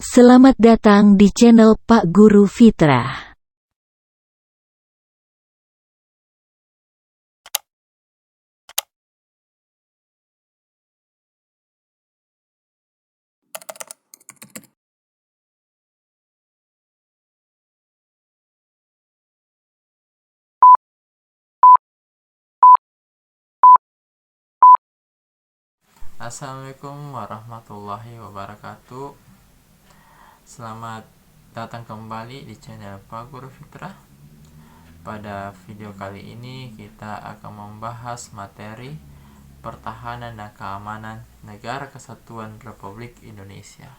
Selamat datang di channel Pak Guru Fitra. Assalamualaikum warahmatullahi wabarakatuh. Selamat datang kembali di channel Pak Guru Fitrah. Pada video kali ini kita akan membahas materi pertahanan dan keamanan Negara Kesatuan Republik Indonesia.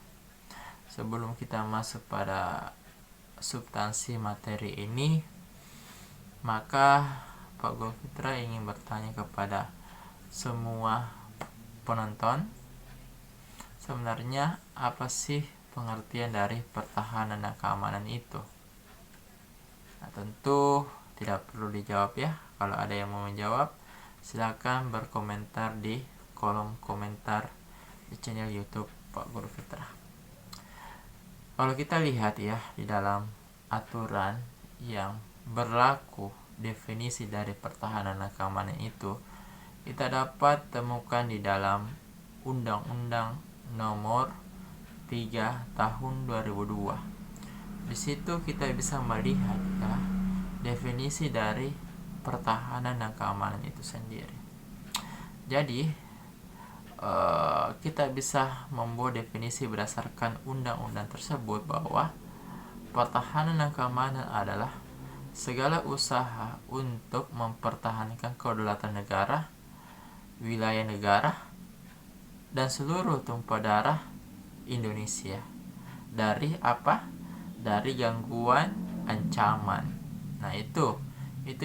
Sebelum kita masuk pada substansi materi ini, maka Pak Guru Fitrah ingin bertanya kepada semua penonton, sebenarnya apa sih pengertian dari pertahanan dan keamanan itu? Nah, tentu tidak perlu dijawab ya. Kalau ada yang mau menjawab, silakan berkomentar di kolom komentar di channel YouTube Pak Guru Fitrah. Kalau kita lihat ya, di dalam aturan yang berlaku definisi dari pertahanan dan keamanan itu, kita dapat temukan di dalam Undang-Undang Nomor 3 Tahun 2002. Di situ kita bisa melihat ya, definisi dari pertahanan dan keamanan itu sendiri. Jadi kita bisa membuat definisi berdasarkan undang-undang tersebut bahwa pertahanan dan keamanan adalah segala usaha untuk mempertahankan kedaulatan negara, wilayah negara, dan seluruh tumpah darah Indonesia dari apa? Dari gangguan ancaman. Nah, itu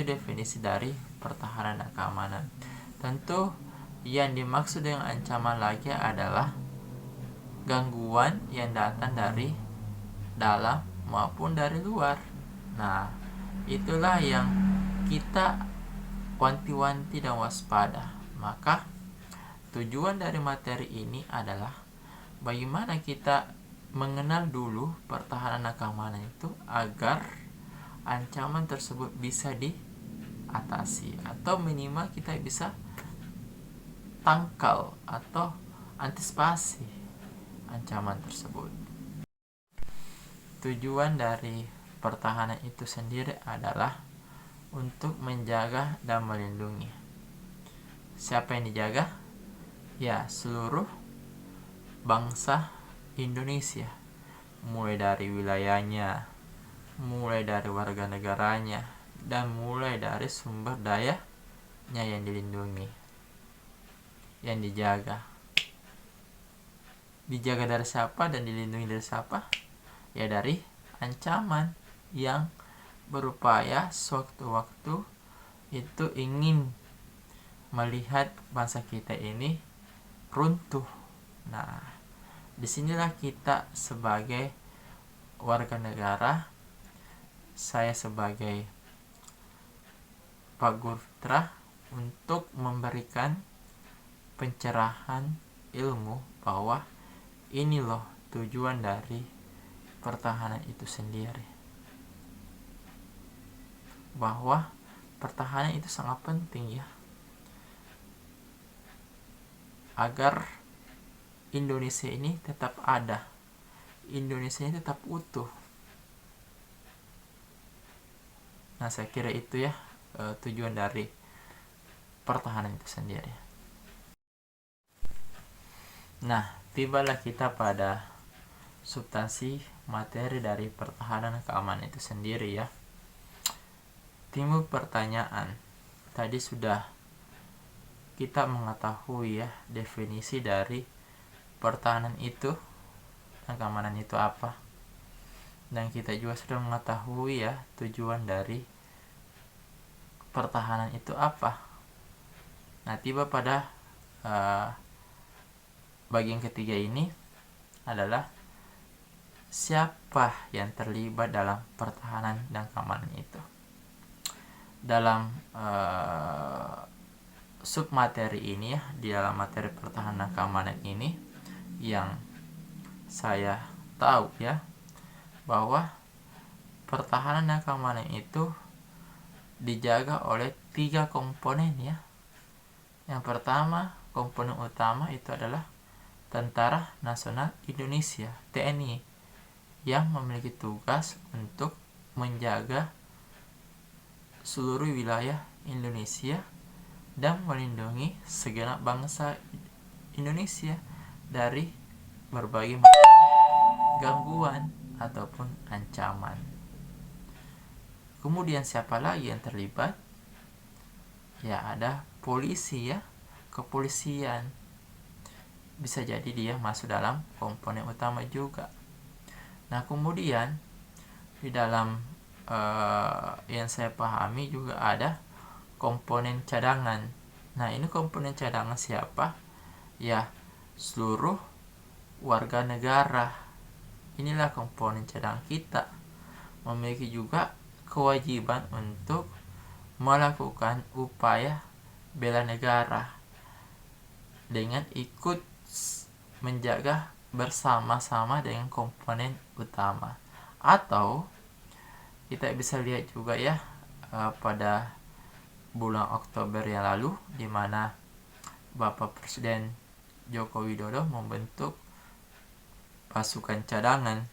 definisi dari pertahanan dan keamanan. Tentu yang dimaksud dengan ancaman lagi adalah gangguan yang datang dari dalam maupun dari luar. Nah, itulah yang kita wanti-wanti dan waspada. Maka tujuan dari materi ini adalah bagaimana kita mengenal dulu pertahanan dan keamanan itu agar ancaman tersebut bisa diatasi atau minimal kita bisa tangkal atau antisipasi ancaman tersebut. Tujuan dari pertahanan itu sendiri adalah untuk menjaga dan melindungi. Siapa yang dijaga? Ya, seluruh bangsa Indonesia, mulai dari wilayahnya, mulai dari warga negaranya, dan mulai dari sumber dayanya yang dilindungi, yang dijaga. Dijaga dari siapa dan dilindungi dari siapa? Ya, dari ancaman yang berupaya sewaktu-waktu itu ingin melihat bangsa kita ini runtuh. Nah, disinilah kita sebagai warga negara, saya sebagai Pak Guru Fitrah, untuk memberikan pencerahan ilmu bahwa ini loh tujuan dari pertahanan itu sendiri. Bahwa pertahanan itu sangat penting ya, agar Indonesia ini tetap ada, Indonesia ini tetap utuh. Nah, saya kira itu ya tujuan dari pertahanan itu sendiri. Nah, tibalah kita pada substansi materi dari pertahanan dan keamanan itu sendiri ya. Timbul pertanyaan, tadi sudah kita mengetahui ya definisi dari pertahanan itu dan keamanan itu apa, dan kita juga sudah mengetahui ya tujuan dari pertahanan itu apa. Nah, tiba pada bagian ketiga ini adalah siapa yang terlibat dalam pertahanan dan keamanan itu. Dalam submateri ini ya, di dalam materi pertahanan dan keamanan ini yang saya tahu ya bahwa pertahanan dan keamanan itu dijaga oleh 3 komponen ya. Yang pertama, komponen utama itu adalah Tentara Nasional Indonesia, TNI, yang memiliki tugas untuk menjaga seluruh wilayah Indonesia dan melindungi segenap bangsa Indonesia dari berbagai macam gangguan ataupun ancaman. Kemudian siapa lagi yang terlibat? Ya ada polisi ya, kepolisian. Bisa jadi dia masuk dalam komponen utama juga. Nah kemudian di dalam yang saya pahami juga ada komponen cadangan. Nah ini komponen cadangan siapa? Ya seluruh warga negara. Inilah komponen cadangan kita. Memiliki juga kewajiban untuk melakukan upaya bela negara dengan ikut menjaga bersama-sama dengan komponen utama. Atau kita bisa lihat juga ya pada bulan Oktober yang lalu, di mana Bapak Presiden Joko Widodo membentuk pasukan cadangan.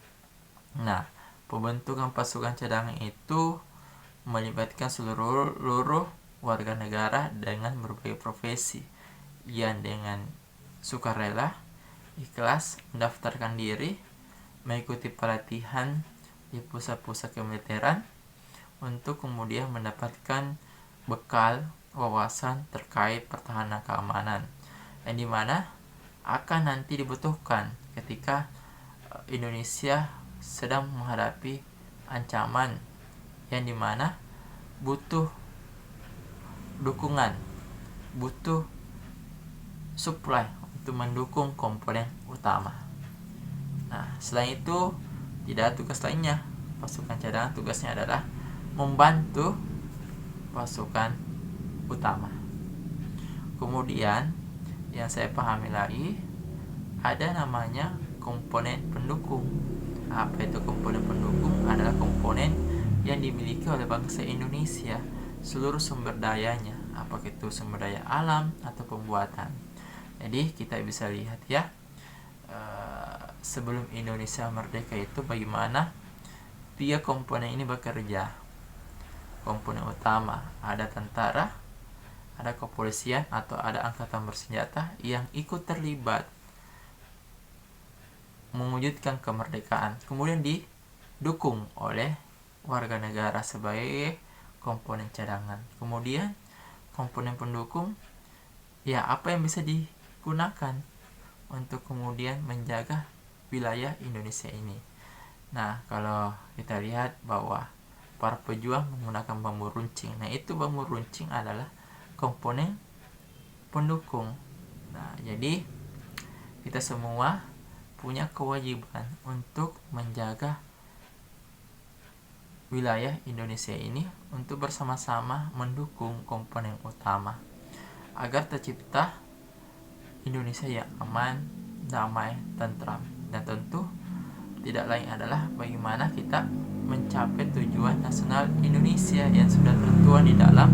Nah, pembentukan pasukan cadangan itu melibatkan seluruh warga negara dengan berbagai profesi yang dengan sukarela, ikhlas mendaftarkan diri, mengikuti pelatihan di pusat-pusat kemiliteran untuk kemudian mendapatkan bekal wawasan terkait pertahanan keamanan, yang dimana akan nanti dibutuhkan ketika Indonesia sedang menghadapi ancaman yang dimana butuh dukungan, butuh supply untuk mendukung komponen utama. Nah, selain itu tidak ada tugas lainnya. Pasukan cadangan tugasnya adalah membantu pasukan utama. Kemudian yang saya pahami lagi ada namanya komponen pendukung. Apa itu komponen pendukung? Adalah komponen yang dimiliki oleh bangsa Indonesia, seluruh sumber dayanya, apakah itu sumber daya alam atau pembuatan. Jadi kita bisa lihat ya, sebelum Indonesia merdeka itu bagaimana 3 komponen ini bekerja. Komponen utama ada tentara, ada kepolisian atau ada angkatan bersenjata yang ikut terlibat mewujudkan kemerdekaan, kemudian didukung oleh warga negara sebagai komponen cadangan. Kemudian komponen pendukung, ya apa yang bisa digunakan untuk kemudian menjaga wilayah Indonesia ini. Nah kalau kita lihat bahwa para pejuang menggunakan bambu runcing, nah itu bambu runcing adalah komponen pendukung. Nah jadi kita semua punya kewajiban untuk menjaga wilayah Indonesia ini untuk bersama-sama mendukung komponen utama agar tercipta Indonesia yang aman, damai, tentram. Dan tentu tidak lain adalah bagaimana kita mencapai tujuan nasional Indonesia yang sudah tertuang di dalam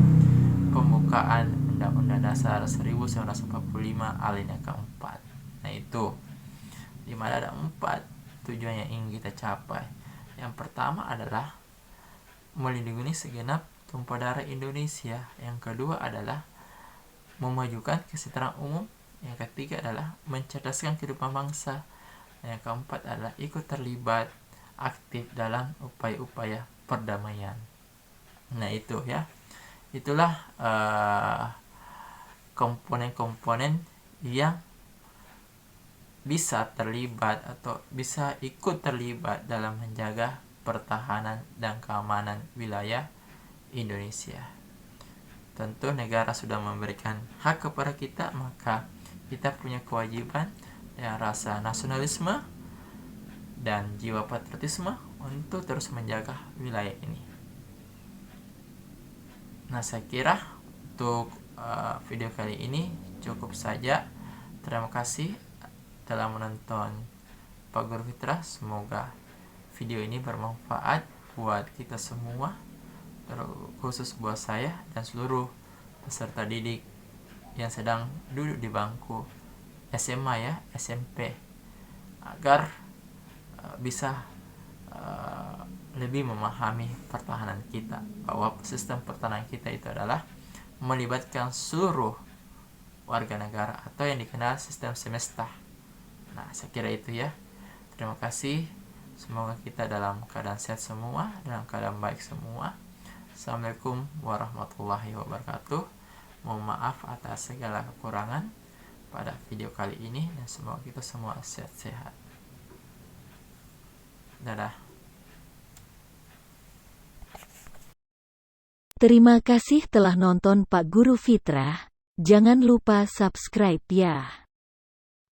pembukaan Undang-Undang Dasar 1945 alinea keempat. Nah itu, di mana ada 4 tujuan yang ingin kita capai. Yang pertama adalah melindungi segenap tumpah darah Indonesia. Yang kedua adalah memajukan kesejahteraan umum. Yang ketiga adalah mencerdaskan kehidupan bangsa. Yang keempat adalah ikut terlibat aktif dalam upaya-upaya perdamaian. Nah itu ya, itulah komponen-komponen yang bisa terlibat atau bisa ikut terlibat dalam menjaga pertahanan dan keamanan wilayah Indonesia. Tentu negara sudah memberikan hak kepada kita, maka kita punya kewajiban dan rasa nasionalisme dan jiwa patriotisme untuk terus menjaga wilayah ini. Nah saya kira untuk video kali ini cukup saja. Terima kasih telah menonton Pak Guru Fitrah. Semoga video ini bermanfaat buat kita semua, khusus buat saya dan seluruh peserta didik yang sedang duduk di bangku SMA ya, SMP, agar bisa lebih memahami pertahanan kita, bahwa sistem pertahanan kita itu adalah melibatkan seluruh warga negara atau yang dikenal sistem semesta. Nah, saya kira itu ya. Terima kasih. Semoga kita dalam keadaan sehat semua, dalam keadaan baik semua. Assalamualaikum warahmatullahi wabarakatuh. Mohon maaf atas segala kekurangan pada video kali ini, dan semoga kita semua sehat-sehat. Dadah. Terima kasih telah nonton Pak Guru Fitrah. Jangan lupa subscribe ya.